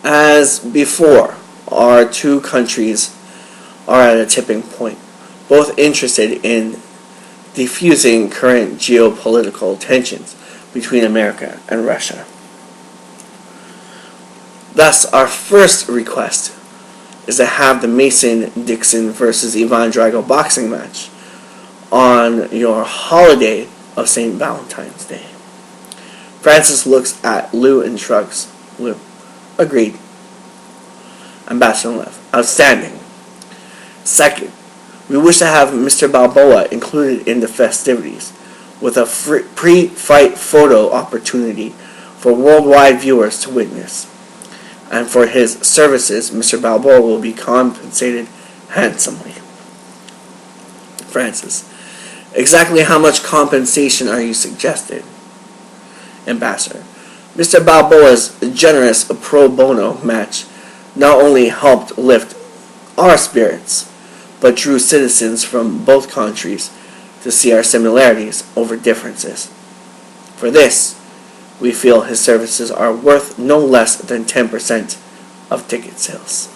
As before, our two countries are at a tipping point, both interested in diffusing current geopolitical tensions between America and Russia. Thus, our first request is to have the Mason-Dixon versus Ivan Drago boxing match on your holiday of St. Valentine's Day. Francis looks at Lou and shrugs. Lou: agreed. Ambassador Lev: outstanding. Second, we wish to have Mr. Balboa included in the festivities with a pre-fight photo opportunity for worldwide viewers to witness. And for his services, Mr. Balboa will be compensated handsomely. Francis: exactly how much compensation are you suggesting? Ambassador: Mr. Balboa's generous pro bono match not only helped lift our spirits, but drew citizens from both countries to see our similarities over differences. For this, we feel his services are worth no less than 10% of ticket sales.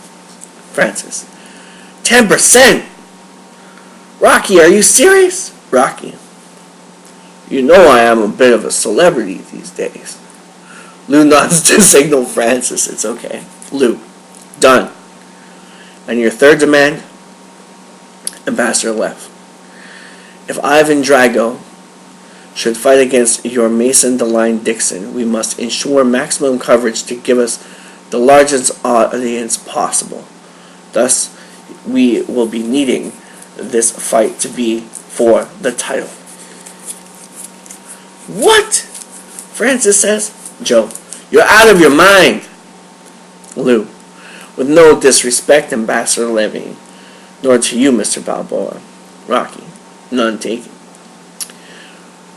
Francis: 10%? Rocky, are you serious? Rocky: you know I am a bit of a celebrity these days. Lou nods to signal Francis it's okay. Lou: done. And your third demand? Ambassador Lev: if Ivan Drago should fight against your Mason DeLine Dixon, we must ensure maximum coverage to give us the largest audience possible. Thus, we will be needing this fight to be for the title. What? Francis says. Joe: you're out of your mind. Lou: with no disrespect, Ambassador Levy, nor to you, Mr. Balboa. Rocky: none taken.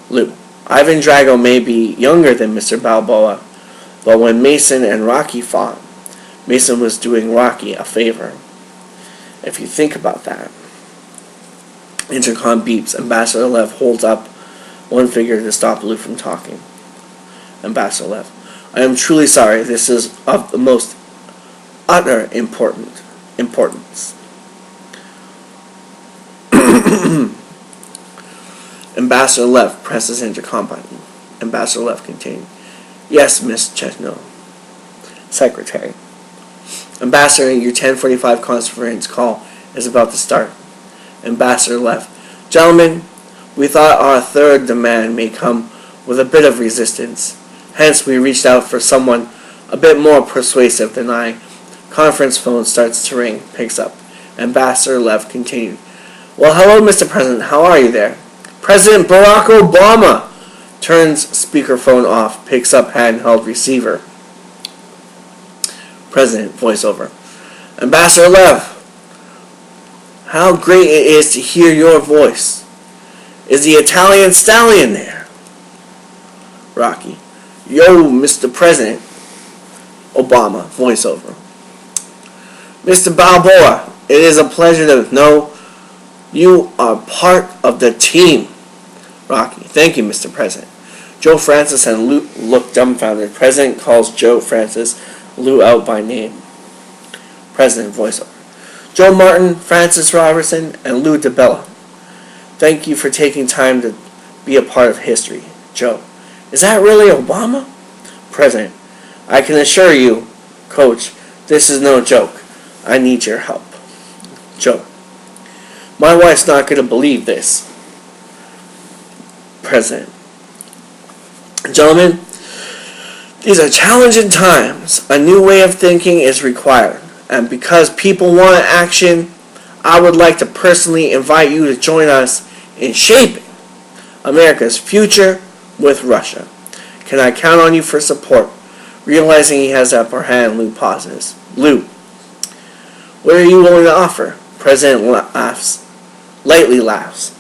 Lou: Ivan Drago may be younger than Mr. Balboa, but when Mason and Rocky fought, Mason was doing Rocky a favor. If you think about that. Intercom beeps. Ambassador Lev holds up one finger to stop Lou from talking. Ambassador Lev: I am truly sorry. This is of the most utter importance. Ambassador Lev presses intercom button. Ambassador Lev continued. Yes, Miss Chetno. Secretary: Ambassador, your 10:45 conference call is about to start. Ambassador Lev: gentlemen, we thought our third demand may come with a bit of resistance. Hence, we reached out for someone a bit more persuasive than I. Conference phone starts to ring. Picks up. Ambassador Lev continued. Well, hello, Mr. President. How are you there? President Barack Obama. Turns speakerphone off. Picks up handheld receiver. President voiceover. Ambassador Lev, how great it is to hear your voice. Is the Italian stallion there? Rocky: yo, Mr. President. Obama voiceover. Mr. Balboa, it is a pleasure to know you are part of the team. Rocky: thank you, Mr. President. Joe Francis and Lou look dumbfounded. President calls Joe Francis, Lou out by name. President voiceover. Joe Martin, Francis Robertson, and Lou DeBella, thank you for taking time to be a part of history. Joe: is that really Obama? President: I can assure you, Coach, this is no joke. I need your help. Joe: my wife's not going to believe this. President: gentlemen, these are challenging times. A new way of thinking is required. And because people want action, I would like to personally invite you to join us in shaping America's future with Russia. Can I count on you for support? Realizing he has the upper hand, Lou pauses. Lou: what are you willing to offer? President laughs. Lightly laughs.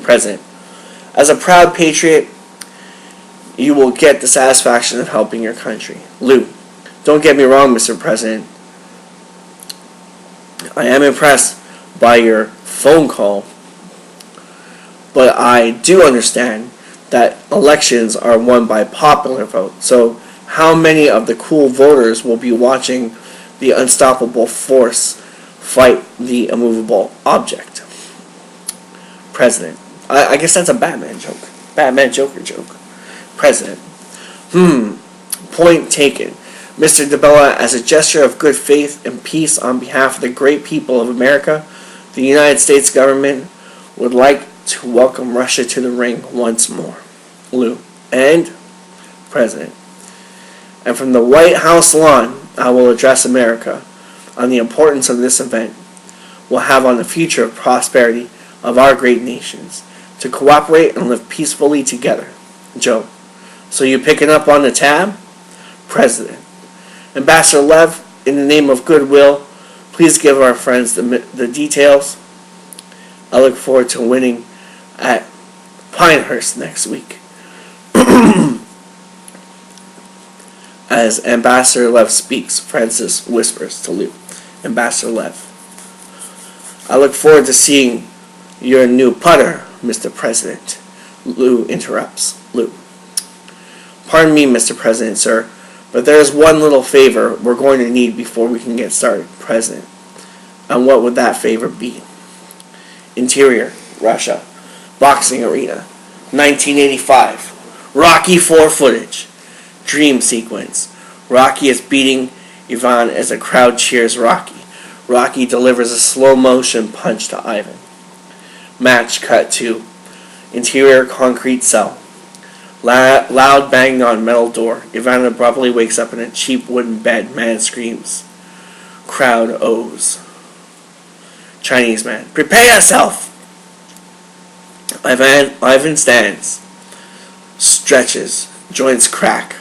President: as a proud patriot, you will get the satisfaction of helping your country. Lou: don't get me wrong, Mr. President. I am impressed by your phone call, but I do understand that elections are won by popular vote, so How many of the cool voters will be watching the unstoppable force fight the immovable object? President. I guess that's a Batman joke. Batman Joker joke. President. Point taken. Mr. DeBella, as a gesture of good faith and peace on behalf of the great people of America, the United States government would like to welcome Russia to the ring once more. Lou. And President. And from the White House lawn, I will address America on the importance of this event will have on the future prosperity of our great nations, to cooperate and live peacefully together. Joe. So you picking up on the tab? President. Ambassador Lev, in the name of goodwill, please give our friends the details. I look forward to winning at Pinehurst next week. As Ambassador Lev speaks, Francis whispers to Lou. Ambassador Lev. I look forward to seeing your new putter, Mr. President. Lou interrupts. Lou. Pardon me, Mr. President, sir, but there is one little favor we're going to need before we can get started, President. And what would that favor be? Interior, Russia. Boxing arena. 1985. Rocky IV footage. Dream sequence. Rocky is beating Ivan as the crowd cheers Rocky. Rocky delivers a slow motion punch to Ivan. Match cut to interior concrete cell. Loud banging on metal door. Ivan abruptly wakes up in a cheap wooden bed. Man screams. Crowd o's. Chinese man. Prepare yourself! Ivan stands. Stretches. Joints crack.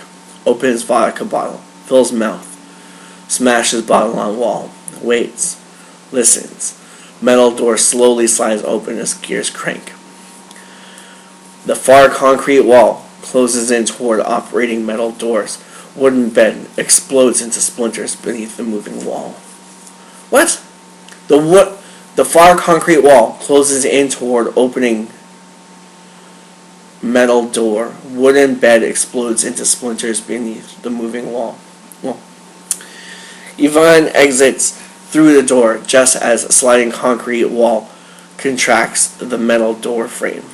Opens vodka bottle. Fills mouth. Smashes bottle on wall. Waits. Listens. Metal door slowly slides open as gears crank. The far concrete wall closes in toward operating metal doors. Wooden bed explodes into splinters beneath the moving wall. What? The far concrete wall closes in toward opening metal door. Wooden bed explodes into splinters beneath the moving wall. Ivan exits through the door just as a sliding concrete wall contracts the metal door frame.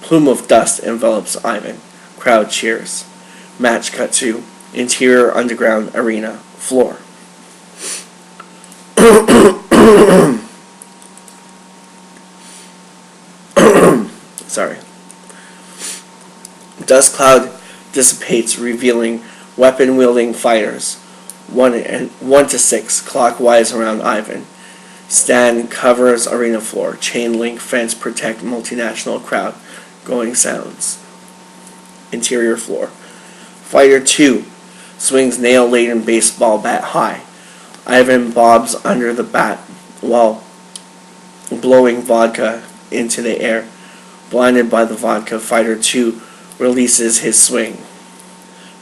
Plume of dust envelops Ivan. Crowd cheers. Match cut to interior underground arena floor. Sorry. Dust cloud dissipates, revealing weapon-wielding fighters. 1 to 6 clockwise around Ivan. Stand covers arena floor. Chain link fence protect multinational crowd. Going sounds. Interior floor. Fighter 2 swings nail-laden baseball bat high. Ivan bobs under the bat while blowing vodka into the air. Blinded by the vodka, Fighter 2 releases his swing.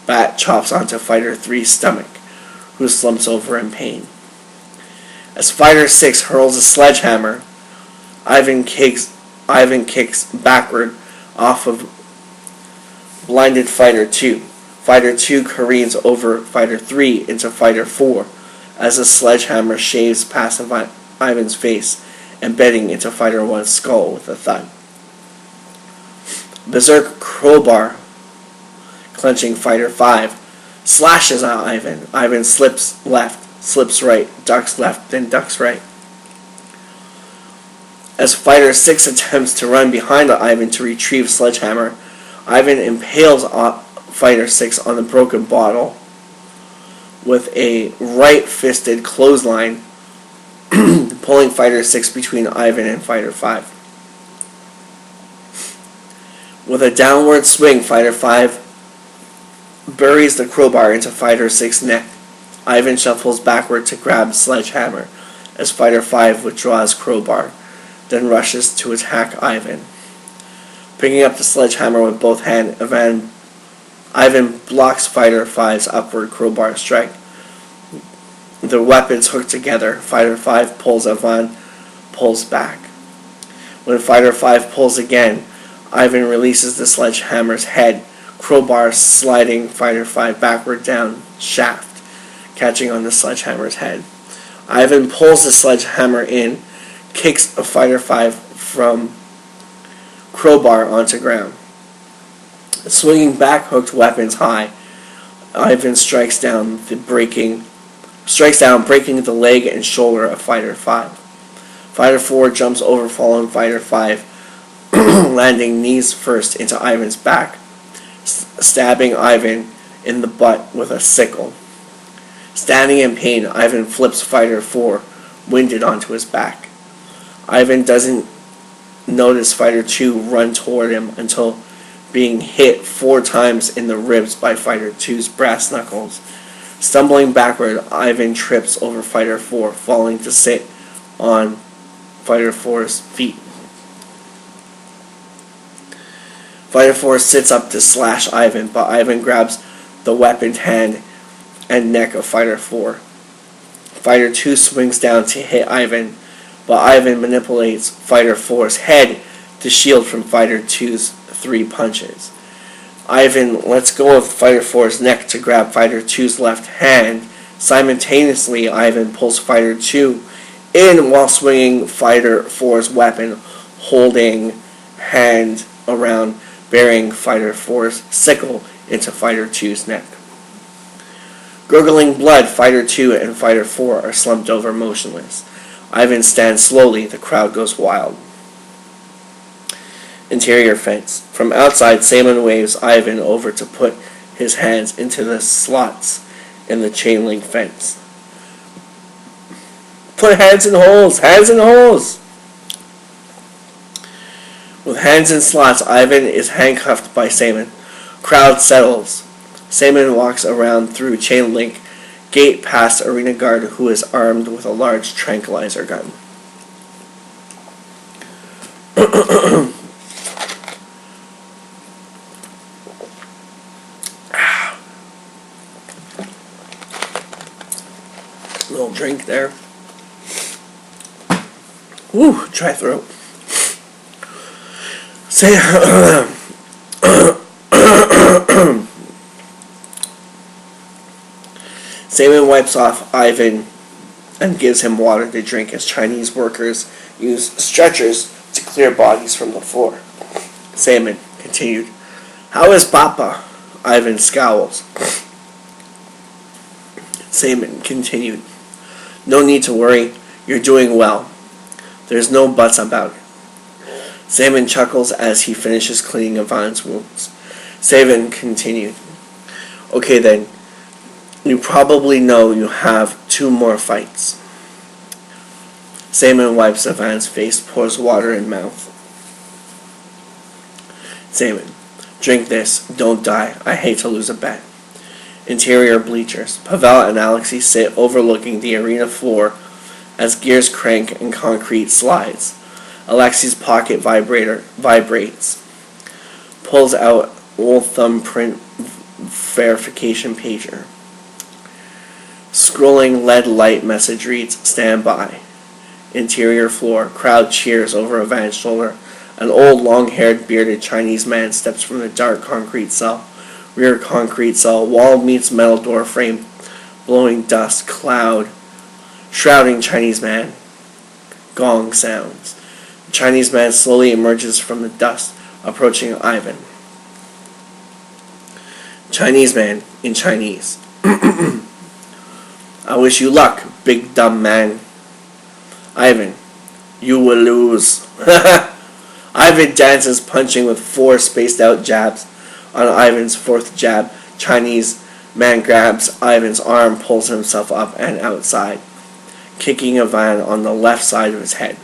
Bat chops onto Fighter 3's stomach, who slumps over in pain. As Fighter 6 hurls a sledgehammer, Ivan kicks backward off of blinded Fighter 2. Fighter 2 careens over Fighter 3 into Fighter 4 as the sledgehammer shaves past Ivan's face, embedding into Fighter 1's skull with a thud. Berserk crowbar, clenching Fighter 5, slashes at Ivan. Ivan slips left, slips right, ducks left, then ducks right. As Fighter 6 attempts to run behind Ivan to retrieve sledgehammer, Ivan impales Fighter 6 on the broken bottle with a right-fisted clothesline, pulling Fighter 6 between Ivan and Fighter 5. With a downward swing, Fighter 5 buries the crowbar into Fighter 6's neck. Ivan shuffles backward to grab sledgehammer as Fighter 5 withdraws crowbar, then rushes to attack Ivan. Picking up the sledgehammer with both hands, Ivan blocks Fighter 5's upward crowbar strike. The weapons hook together. Fighter 5 pulls. Ivan pulls back. When Fighter 5 pulls again, Ivan releases the sledgehammer's head, crowbar sliding Fighter 5 backward down shaft, catching on the sledgehammer's head. Ivan pulls the sledgehammer in, kicks a Fighter 5 from crowbar onto ground. Swinging back-hooked weapons high, Ivan strikes down, breaking the leg and shoulder of Fighter 5. Fighter 4 jumps over fallen Fighter 5, landing knees first into Ivan's back, stabbing Ivan in the butt with a sickle. Standing in pain, Ivan flips Fighter 4, winded onto his back. Ivan doesn't notice Fighter 2 run toward him until being hit 4 times in the ribs by Fighter 2's brass knuckles. Stumbling backward, Ivan trips over Fighter 4, falling to sit on Fighter 4's feet. Fighter 4 sits up to slash Ivan, but Ivan grabs the weaponed hand and neck of Fighter 4. Fighter 2 swings down to hit Ivan, but Ivan manipulates Fighter 4's head to shield from Fighter 2's 3 punches. Ivan lets go of Fighter 4's neck to grab Fighter 2's left hand. Simultaneously, Ivan pulls Fighter 2 in while swinging Fighter 4's weapon, holding hand around, burying Fighter 4's sickle into Fighter 2's neck. Gurgling blood, Fighter 2 and Fighter 4 are slumped over motionless. Ivan stands slowly. The crowd goes wild. Interior fence. From outside, Salmon waves Ivan over to put his hands into the slots in the chain link fence. Put hands in holes! Hands in holes! With hands in slots, Ivan is handcuffed by Salmon. Crowd settles. Salmon walks around through chain link gate past arena guard who is armed with a large tranquilizer gun. Little drink there. Woo, dry throat. Salmon wipes off Ivan and gives him water to drink as Chinese workers use stretchers to clear bodies from the floor. Salmon continued. How is Papa? Ivan scowls. Salmon continued. No need to worry. You're doing well. There's no buts about it. Salmon chuckles as he finishes cleaning Ivan's wounds. Salmon continued. Okay then. You probably know you have 2 more fights. Salmon wipes Ivan's face, pours water in mouth. Salmon. Drink this. Don't die. I hate to lose a bet. Interior bleachers. Pavel and Alexei sit overlooking the arena floor as gears crank and concrete slides. Alexei's pocket vibrates. Pulls out old thumbprint verification pager. Scrolling LED light message reads, stand by. Interior floor. Crowd cheers over Ivan's shoulder. An old, long-haired, bearded Chinese man steps from the dark concrete cell. Rear concrete cell. Wall meets metal door frame. Blowing dust. Cloud. Shrouding Chinese man. Gong sounds. The Chinese man slowly emerges from the dust, approaching Ivan. Chinese man in Chinese. I wish you luck, big dumb man. Ivan, you will lose. Ivan dances, punching with 4 spaced out jabs. On Ivan's 4th jab, Chinese man grabs Ivan's arm, pulls himself up and outside, kicking Ivan on the left side of his head.